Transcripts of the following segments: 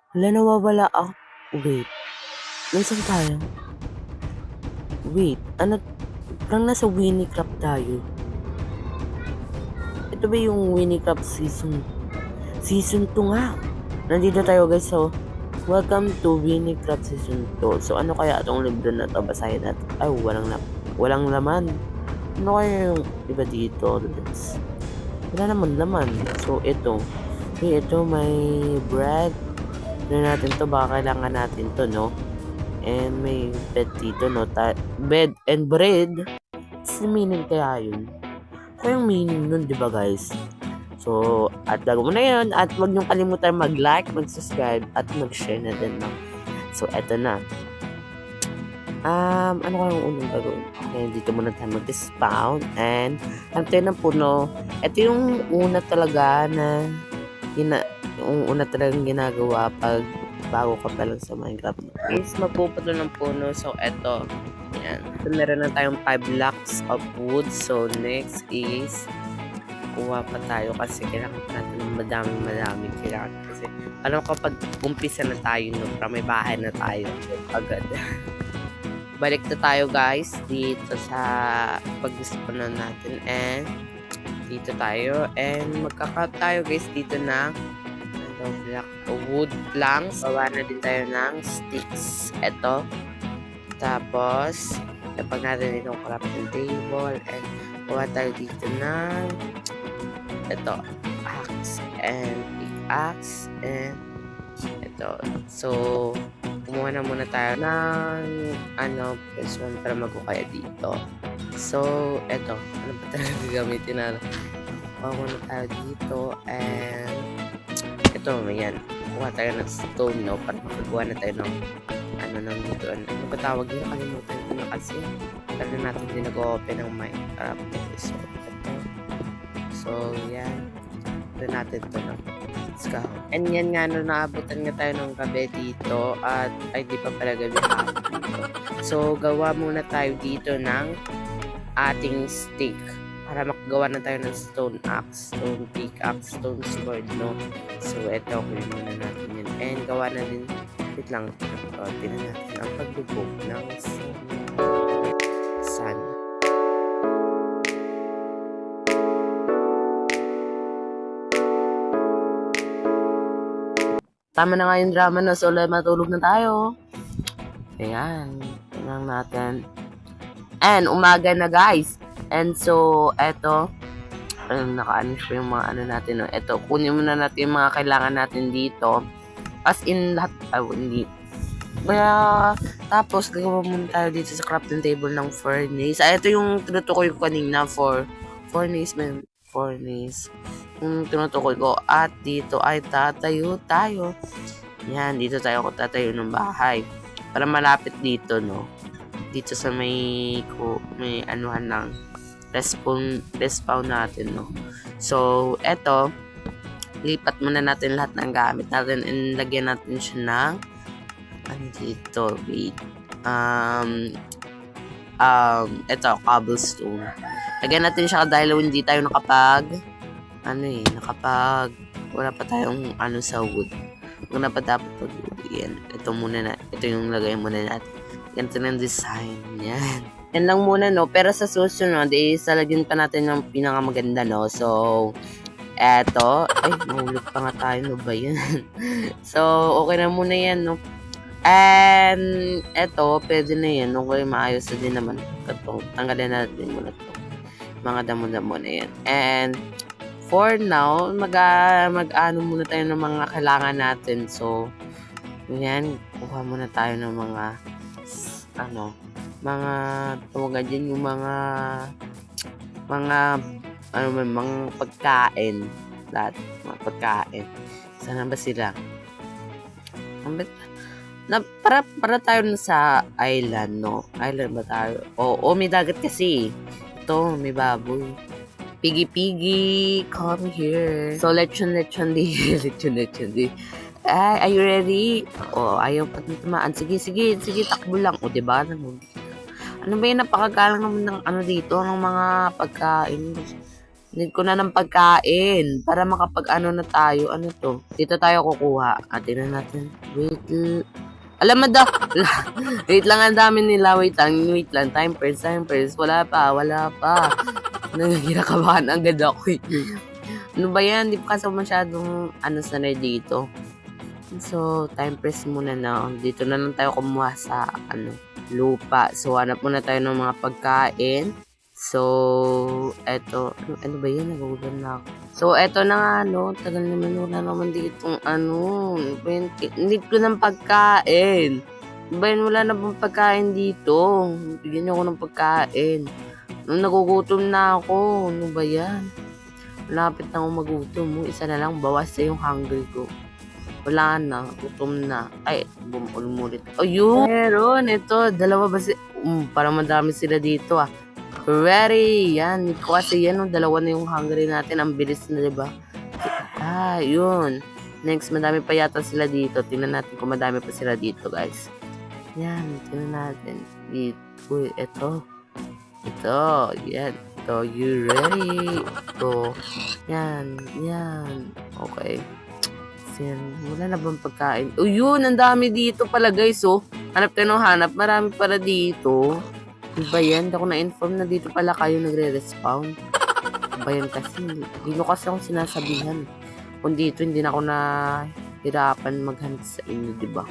Hala, nawawala ako. Wait, nasaan tayo? Wait, ano? Parang nasa Winnie Crab tayo. Ito ba yung Winnie Crab season? Season 2 nga. Nandito tayo guys, so welcome to Winnie Crab season 2. So ano kaya itong libro na to? Basahin natin. Ay, walang laman. Ano kaya yung iba dito? Wala naman laman. So ito. Okay, ito may bread. Ano natin to? Baka kailangan natin to, no? And may bed dito, no? Bed and bread. What's the meaning kaya yun? Kaya yung meaning nun, di ba guys? So, at gagawin mo na yun. At huwag niyong kalimutan mag-like, mag-subscribe, at mag-share na din, no? So, eto na. Ano kayong unang gagawin? Okay, dito muna tayo mag-spawn. And, tayo ng puno. Ito yung una talaga na yung una talagang ginagawa pag bago ka pa lang sa Minecraft. Is magpuputo ng puno. So, eto. Yan. So, meron na tayong 5 blocks of wood. So, next is kuha pa tayo kasi kailangan natin ng madaming kailangan. Kasi, alam kapag umpisa na tayo, no, para may bahay na tayo agad. Balik na tayo guys dito sa pag-disponan natin and dito tayo and magkaka tayo guys dito ng black wood planks. Bawa na din tayo ng sticks. Ito. Tapos, lapag natin itong crafting table and bawa tayo dito ng ito, axe and pickaxe and ito. So, kumuha na muna tayo ng first one para magkukaya dito. So, ito. Ano ba talaga gamitin na? Kuha muna tayo dito and ito, yan. Kuha tayo ng stone, no? Para makagawa na tayo ng nang dito. Ano ba tawag yun? Nakalimutan ko na kasi. Lalo natin din nag-open ng Minecraft. So, ito. So, yan. Ito natin ito ng ska. And yan nga, no, naabutan nga tayo ng gabi dito at ay di pa pala gabi dito. So, gawa muna tayo dito ng ating stick para makagawa na tayo ng stone axe, stone pickaxe, stone sword, no? So, eto, kunin muna natin yun. And gawa na din, wait lang, tinan natin ang paglubog ng sun. Tama na nga yung drama na, so matulog na tayo. Ayan, tingnan natin. And umaga na guys. And so, eto, naka-ano siya yung mga ano natin. No? Eto, kunin muna natin yung mga kailangan natin dito. As in, lahat, hindi. Kaya, tapos, gagawa muna tayo dito sa crafting table ng furnace. Ito yung tinutukoy ko kanina for furnace. Yung tinutukoy ko. At dito ay tatayo tayo. Yan, dito tayo tatayo ng bahay. Para malapit dito, no? Dito sa may anuhan ng respawn natin, no? So, eto, lipat muna natin lahat ng gamit natin and lagyan natin siya ng dito, wait. Eto, cobblestone. Lagyan natin siya dahil hindi tayo wala pa tayong sa wood. Kung na pa dapat pag-wood. Yan. Ito yung lagay muna natin. Ganito ng design. Yan. Yan lang muna, no? Pero sa susunod, lagyan pa natin ng pinakamaganda, no? So, eto. Ay, mahulog pa nga tayo. No ba yan? So, okay na muna yan, no? And, eto, pwede na yan. Okay, maayos na din naman. Tanggalin natin muna ito. Mga damo-damo na yan. And, for now, mag-ano muna tayo ng mga kailangan natin. So, yan, kuha muna tayo ng mga tawagan din yung mga pagkain. Lahat, mga pagkain. Sana ba sila? Para tayo sa island, no? Island ba tayo? Oo, may dagat kasi. Ito, may baboy. Piggy, come here. So, lechon di. Ay, are you ready? Ayaw pa tumaan. Sige, takbo lang. Diba? Ano ba yung napakagalang naman ng dito, ng mga pagkain? Need ko na ng pagkain para makapag-ano na tayo. Ano to? Dito tayo kukuha. Tingnan natin. Alam mo daw. Wait lang, ang dami nila. Wait lang. Time first. Wala pa. Nagkakabahan agad ako eh. Ano ba yan? Di pa kasi masyadong sanay dito. So, time press muna na. Dito na lang tayo kumuha sa lupa. So, hanap muna tayo ng mga pagkain. So, eto. Ano ba yun? Nagugulan na ako. So, eto na nga, tagal naman wala naman dito need ko ng pagkain. Ba yun? Wala na bang pagkain dito? Bigyan niyo ako ng pagkain. Nagugutom na ako. Ano ba yan? Malapit na ako magutom mo. Isa na lang, bawas na yung hungry ko. Wala na, gutom na. Ay, bumulit. Ayun! Meron, ito. Dalawa ba parang madami sila dito Ready! Yan, kasi yan, dalawa na yung hungry natin. Ang bilis na, diba? Yun. Next, madami pa yata sila dito. Tingnan natin kung madami pa sila dito, guys. Yan, tingnan natin. Dito, ito. Yan. Ito, you ready? Ito. Yan. Okay. Wala na bang pagkain? Yun, ang dami dito pala, guys, Hanap tayo ng hanap. Marami pala dito. Diba yan? Hindi ako na-inform na dito pala kayo nagre-respawn. Diba yan kasi? Hindi ko kasi akong sinasabihan. Kung dito, hindi na ako nahirapan maghanap sa inyo, diba?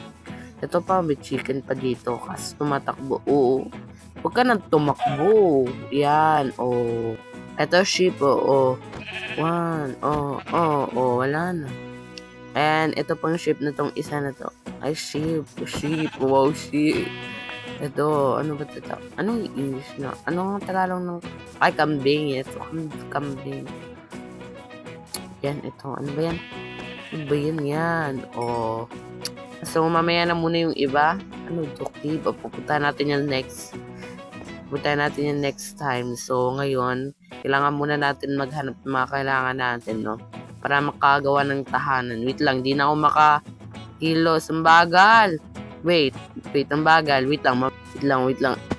Ito pa, may chicken pa dito. Kasi tumatakbo. Oo. Huwag ka nang tumakbo. Yan. Ito, sheep. One. Wala na. And ito pang sheep na tong isa na to. Ay, sheep. Wow, sheep. Ito, ano ba ito? Anong English na? Anong Tagalog ng... Ay, kambing. Ito, kambing. Yan, ito. Ano ba yan? Ano ba yan? So, mamaya na muna yung iba. Dokti? Pupunta natin yung next. Time. So, ngayon, kailangan muna natin maghanap ng mga kailangan natin, para makagawa ng tahanan. Wait lang, di na ako makakilos. Ang bagal. Wait, ang bagal. Wait lang.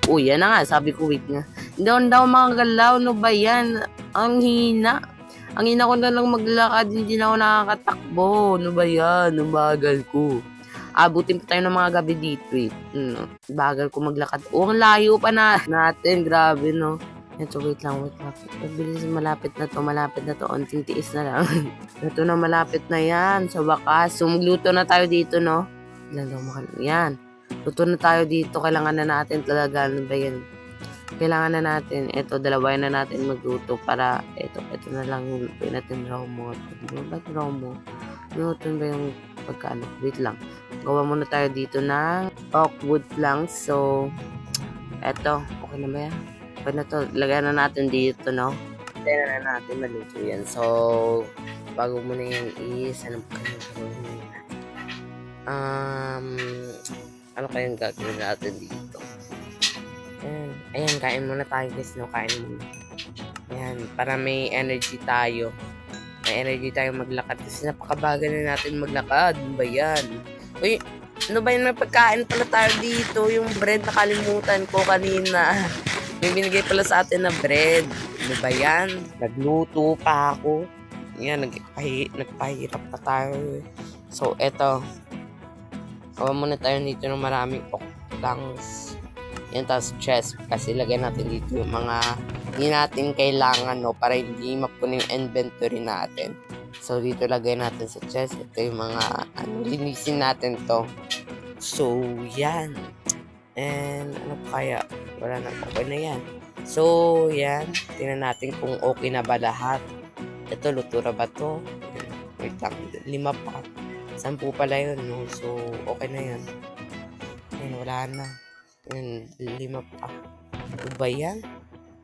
Uy, yan na nga. Sabi ko, wait nga. Hindi daw makagalaw. Ano ba yan? Ang hina. Ang hina ko na lang maglakad. Hindi na ako nakakatakbo. Ano ba yan? Ang bagal ko. Abutin pa tayo ng mga gabi dito bagal ko maglakad. Ang layo pa natin. Grabe, Ito, wait lang. Bilis, malapit na to. Unting tiis na lang. Ito na, malapit na yan. Sa wakas. So, magluto na tayo dito, Yan. Luto na tayo dito. Kailangan na natin talaga. Ano ba yan? Kailangan na natin. Ito, dalawayan na natin magluto para ito na lang lutuin natin raw mo. Ba't raw mo? Luto ba yung pagkaano? Wait lang. Gawa muna tayo dito ng oak wood lang. So, eto. Okay na ba yan? Okay na to. Lagyan na natin dito, Lagyan na natin maluto yan. So, bago muna yung anong gagawin ano kayong gagawin natin dito? Ayan, kain muna tayo, guys, Kain muna. Ayan, para may energy tayo. May energy tayo maglakad. Kasi napakabagal na natin maglakad. Ano ba yan? Uy, ano ba yan? May pagkain pala tayo dito. Yung bread, nakalimutan ko kanina. May binigay pala sa atin na bread. Ano ba yan? Nagluto pa ako. Yan, nagpahirap pa tayo. So, eto. Gawa muna tayo dito ng maraming octangs. Yan, tapos chest. Kasi lagay natin dito yung mga hindi natin kailangan, para hindi mapuno yung inventory natin. So, dito lagay natin sa chest. Ito yung mga, linisin natin to. So, yan. And, ano pa kaya? Wala na, okay na yan. So, yan. Tingnan natin kung okay na ba lahat. Ito, luto na ba to? Wait lang, 5 pa. 10 pala yun, So, okay na yan. Yan, wala na. Yan, 5 pa. Ano ba yan?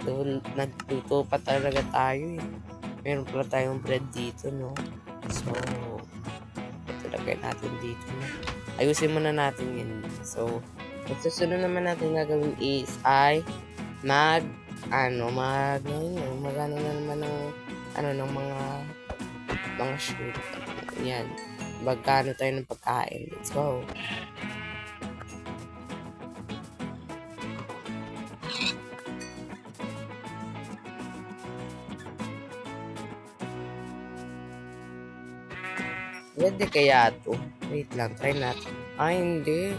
So, nagluto pa talaga tayo, Meron pala tayong bread dito, So, ito lagay natin dito, Ayusin muna natin yan. So, susunod naman natin gagawin is magano na naman ng mga shoot. Yan. Magkano tayo ng pagkain. Let's go. Puwede kaya 'to? Wait lang, try natin. Ay hindi,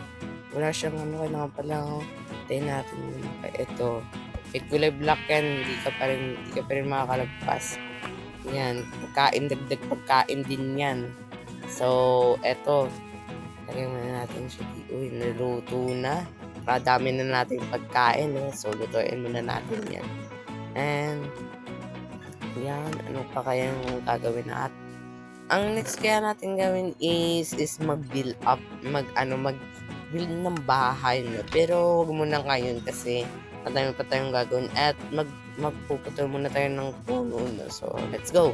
wala siyang ano, kailangan pala hintayin natin ito. Kahit kulay black 'yan, hindi ka pa rin makakalagpas. 'Yan, pagkain, dagdag pagkain din 'yan. So, eto, lagyan muna natin siya uy, naluto na. Napakadami na nating pagkain, so lutuin muna natin 'yan. And 'yan, ano pa kayang gagawin natin? Ang next kaya natin gawin is mag-build up, mag-build ng bahay 'no, pero wag muna ngayon kasi madami pa tayong gagawin at magpuputol muna tayo ng puno 'no. So, let's go.